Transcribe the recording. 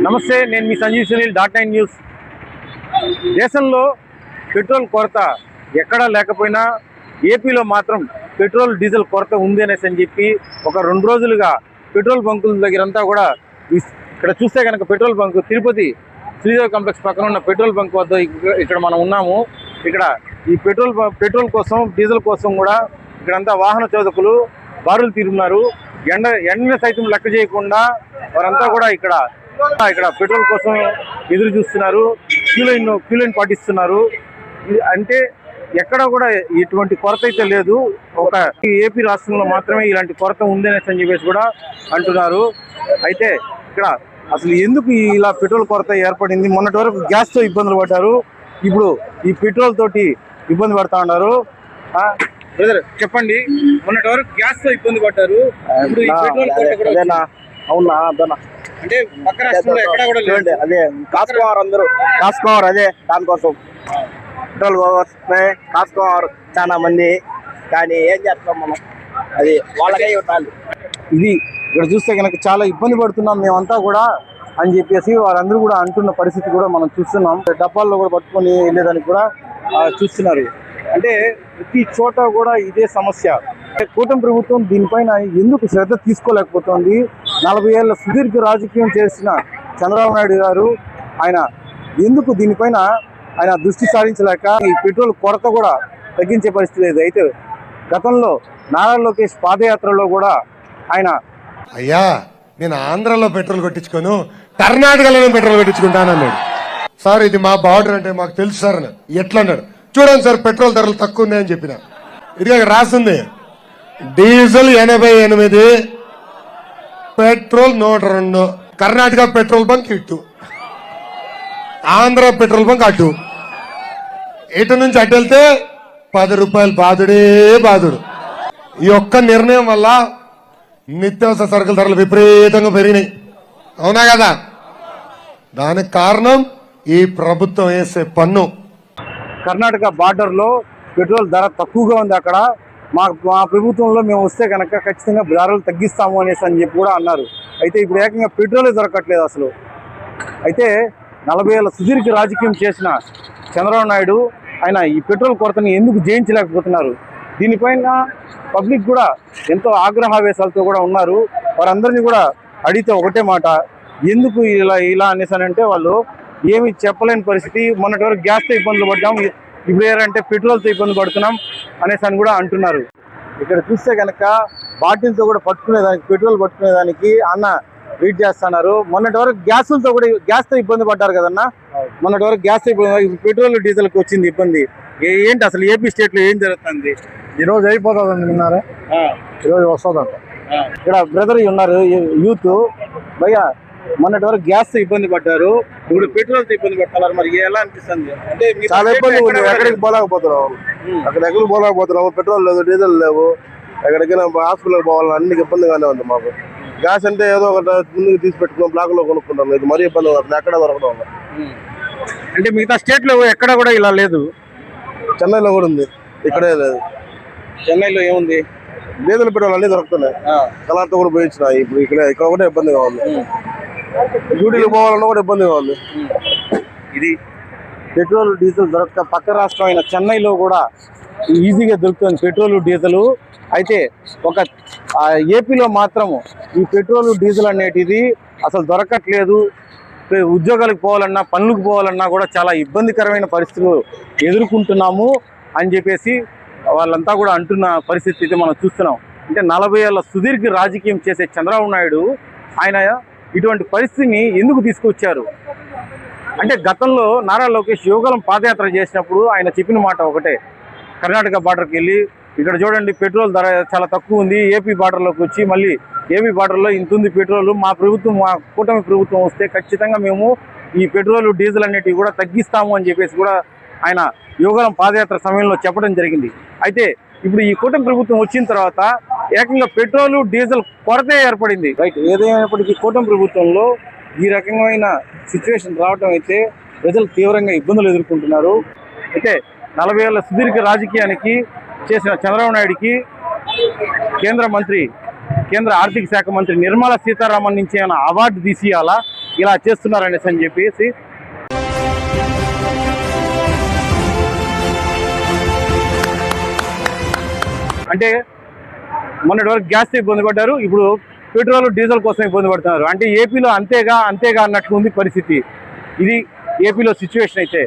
నమస్తే, నేను మీ సంజీవ్ సునీల్ .9 న్యూస్. దేశంలో పెట్రోల్ కొరత ఎక్కడా లేకపోయినా ఏపీలో మాత్రం పెట్రోల్ డీజిల్ కొరత ఉంది అనేసి అని చెప్పి ఒక 2 రోజులుగా పెట్రోల్ బంకుల దగ్గరంతా కూడా ఇక్కడ చూస్తే కనుక petrol bunk Tirupati Sridevi complex పక్కన ఉన్న పెట్రోల్ బంక్ వద్ద ఇక్కడ మనం ఉన్నాము. ఇక్కడ ఈ పెట్రోల్ కోసం డీజిల్ కోసం కూడా ఇక్కడంతా వాహన చోదకులు బారులు తీరున్నారు. ఎండని సైతం లెక్క చేయకుండా వారంతా కూడా ఇక్కడ పెట్రోల్ కోసం ఎదురు చూస్తున్నారు. క్యూ లైన్ పాటిస్తున్నారు. అంటే ఎక్కడ కూడా ఎటువంటి కొరత అయితే లేదు. ఒక ఏపీ రాష్ట్రంలో మాత్రమే ఇలాంటి కొరత ఉందనేసి అని చెప్పేసి కూడా అంటున్నారు. అయితే ఇక్కడ అసలు ఎందుకు ఇలా పెట్రోల్ కొరత ఏర్పడింది? మొన్నటి వరకు గ్యాస్తో ఇబ్బందులు పడ్డారు, ఇప్పుడు ఈ పెట్రోల్ తోటి ఇబ్బంది పడతా ఉన్నారు. బ్రదర్ చెప్పండి, మొన్నటి వరకు గ్యాస్తో ఇబ్బంది పడ్డారు, ఇప్పుడు ఈ పెట్రోల్ కొరత కూడా అవునా? అంటే పక్క రాష్ట్రంలో ఎక్కడ కూడా లేదు. అదే కాసుకోవారు, అందరూ కాసుకోవారు. అదే దానికోసం పెట్రోల్ కాసుకోవారు చాలా మంది. కానీ ఏం చేస్తాం మనం, అది వాళ్ళకే ఇవ్వాలి. ఇది ఇక్కడ చూస్తే కనుక చాలా ఇబ్బంది పడుతున్నాం మేమంతా కూడా అని చెప్పేసి వాళ్ళందరూ కూడా అంటున్న పరిస్థితి కూడా మనం చూస్తున్నాం. డబ్బాల్లో కూడా పట్టుకొని వెళ్ళేదానికి కూడా చూస్తున్నారు. అంటే ప్రతి చోట కూడా ఇదే సమస్య. కూటమి ప్రభుత్వం దీనిపైన ఎందుకు శ్రద్ధ తీసుకోలేకపోతుంది? 40 ఏళ్ల సుదీర్ఘ రాజకీయం చేసిన చంద్రబాబు నాయుడు గారు ఆయన ఎందుకు దీనిపైన ఆయన దృష్టి సారించలేక ఈ పెట్రోల్ కొరత కూడా తగ్గించే పరిస్థితి లేదు. అయితే గతంలో నారా లోకేష్ పాదయాత్రలో కూడా ఆయన అయ్యా నేను ఆంధ్రాలో పెట్రోల్ కొట్టించుకోను, కర్ణాటకలో పెట్రోల్ కొట్టించుకుంటానన్నాడు. సార్ ఇది మా బార్డర్ అంటే మాకు తెలుసు సార్ అని. ఎట్లా అన్నాడు? చూడండి సార్ పెట్రోల్ ధరలు తక్కువ ఉన్నాయని చెప్పిన. ఇది రాసింది diesel 88, petrol 102. Karnataka petrol bunk ఇటు, ఆంధ్ర పెట్రోల్ బంక్ అటు. ఇటు నుంచి అటు వెళ్తే 10 రూపాయలు బాధుడే బాధుడు. ఈ ఒక్క నిర్ణయం వల్ల నిత్యావసర సరుకుల ధరలు విపరీతంగా పెరిగినాయి. అవునా కదా? దానికి కారణం ఈ ప్రభుత్వం వేసే పన్ను. కర్ణాటక బార్డర్లో పెట్రోల్ ధర తక్కువగా ఉంది. అక్కడ మా ప్రభుత్వంలో మేము వస్తే కనుక ఖచ్చితంగా ధరలు తగ్గిస్తాము అనేసి అని చెప్పి కూడా అన్నారు. అయితే ఇప్పుడు ఏకంగా పెట్రోలే దొరకట్లేదు అసలు. అయితే 40 ఏళ్ల సుదీర్ఘ రాజకీయం చేసిన చంద్రబాబు నాయుడు ఆయన ఈ పెట్రోల్ కొరతని ఎందుకు జయించలేకపోతున్నారు? దీనిపైన పబ్లిక్ కూడా ఎంతో ఆగ్రహావేశాలతో కూడా ఉన్నారు. వారందరినీ కూడా అడిగితే ఒకటే మాట, ఎందుకు ఇలా అనేసి అంటే వాళ్ళు ఏమి చెప్పలేని పరిస్థితి. మొన్నటి వరకు గ్యాస్తో ఇబ్బందులు పడ్డాం, ఇప్పుడు ఏంటంటే పెట్రోల్తో ఇబ్బంది పడుతున్నాం అనేసి అని కూడా అంటున్నారు. ఇక్కడ చూస్తే కనుక బాటిల్తో కూడా పెట్రోల్ పట్టుకునేదానికి అన్న వెయిట్ చేస్తున్నారు. మొన్నటి వరకు గ్యాస్తో ఇబ్బంది పడ్డారు కదన్న. మొన్నటి వరకు గ్యాస్తో ఇబ్బంది, పెట్రోల్ డీజిల్కి వచ్చింది ఇబ్బంది. ఏంటి అసలు ఏపీ స్టేట్లో ఏం జరుగుతుంది? ఈరోజు అయిపోతుందండి, విన్నారా? ఈరోజు వస్తుందంట. ఇక్కడ బ్రదర్ ఉన్నారు యూత్ భయ్యా, మొన్నటి వరకు గ్యాస్తో ఇబ్బంది పడ్డారు, ఇప్పుడు పెట్రోల్తో ఇబ్బంది పడుతున్నారు. మరి ఎలా అనిపిస్తుంది? అంటే చాలా ఇబ్బంది ఉంది. ఎక్కడికి పోలేకపోతున్నాం, ఎక్కడికి పోలేకపోతున్నాము. పెట్రోల్ లేదు, డీజిల్ లేవు. ఎక్కడికైనా హాస్పిటల్కి పోవాలని అన్ని ఇబ్బందిగానే ఉంది మాకు. గ్యాస్ అంటే ఏదో ఒకటి ముందుకు తీసి పెట్టుకున్నాం, బ్లాక్లో కొనుక్కుంటాం. ఇది మరీ ఇబ్బంది అవుతుంది, ఎక్కడ దొరకడం. అంటే మిగతా స్టేట్లో ఎక్కడ కూడా ఇలా లేదు. చెన్నైలో కూడా ఉంది, ఇక్కడే లేదు. చెన్నైలో ఏముంది? డీజిల్ పెట్రోల్ అన్ని దొరుకుతున్నాయి. కలర్తో కూడా పోయించిన. ఇప్పుడు ఇక్కడ కూడా ఇబ్బందిగా ఉంది. డ్యూటీలకు పోవాలన్నా కూడా ఇబ్బందిగా ఉంది. ఇది పెట్రోల్ డీజిల్ దొరక్క పక్క రాష్ట్రం అయిన చెన్నైలో కూడా ఈజీగా దొరుకుతుంది పెట్రోల్ డీజిల్. అయితే ఒక ఏపీలో మాత్రము ఈ పెట్రోల్ డీజిల్ అనేటిది అసలు దొరకట్లేదు. ఉద్యోగాలకు పోవాలన్నా, పనులకు పోవాలన్నా కూడా చాలా ఇబ్బందికరమైన పరిస్థితులు ఎదుర్కొంటున్నాము అని చెప్పేసి వాళ్ళంతా కూడా అంటున్న పరిస్థితి మనం చూస్తున్నాం. అంటే 40 ఏళ్ల సుదీర్ఘ రాజకీయం చేసే చంద్రబాబు నాయుడు ఆయన ఇటువంటి పరిస్థితిని ఎందుకు తీసుకొచ్చారు అంటే, గతంలో నారా లోకేష్ యువగలం పాదయాత్ర చేసినప్పుడు ఆయన చెప్పిన మాట ఒకటే, కర్ణాటక బార్డర్కి వెళ్ళి ఇక్కడ చూడండి పెట్రోల్ ధర చాలా తక్కువ ఉంది, ఏపీ బార్డర్లోకి వచ్చి మళ్ళీ ఏపీ బార్డర్లో ఇంత ఉంది పెట్రోల్, మా కూటమి ప్రభుత్వం వస్తే ఖచ్చితంగా మేము ఈ పెట్రోల్ డీజిల్ అనేటివి కూడా తగ్గిస్తాము అని చెప్పేసి కూడా ఆయన యువగలం పాదయాత్ర సమయంలో చెప్పడం జరిగింది. అయితే ఇప్పుడు ఈ కూటమి ప్రభుత్వం వచ్చిన తర్వాత ఏకంగా పెట్రోల్ డీజిల్ కొరతే ఏర్పడింది. రైట్, ఏదైనప్పటికీ కూటమి ప్రభుత్వంలో ఈ రకమైన సిచ్యువేషన్ రావడం అయితే ప్రజలు తీవ్రంగా ఇబ్బందులు ఎదుర్కొంటున్నారు. అయితే 40 ఏళ్ల సుదీర్ఘ రాజకీయానికి చేసిన చంద్రబాబు నాయుడికి కేంద్ర ఆర్థిక శాఖ మంత్రి నిర్మలా సీతారామన్ నుంచి ఏమైనా అవార్డు తీసియాలా, ఇలా చేస్తున్నారనేసి అని చెప్పేసి అంటే మొన్నటి వరకు గ్యాస్ ఇబ్బంది పడ్డారు, ఇప్పుడు పెట్రోల్ డీజిల్ కోసం ఇబ్బంది పడుతున్నారు. అంటే ఏపీలో అంతేగా అన్నట్లు ఉంది పరిస్థితి. ఇది ఏపీలో సిచ్యువేషన్ అయితే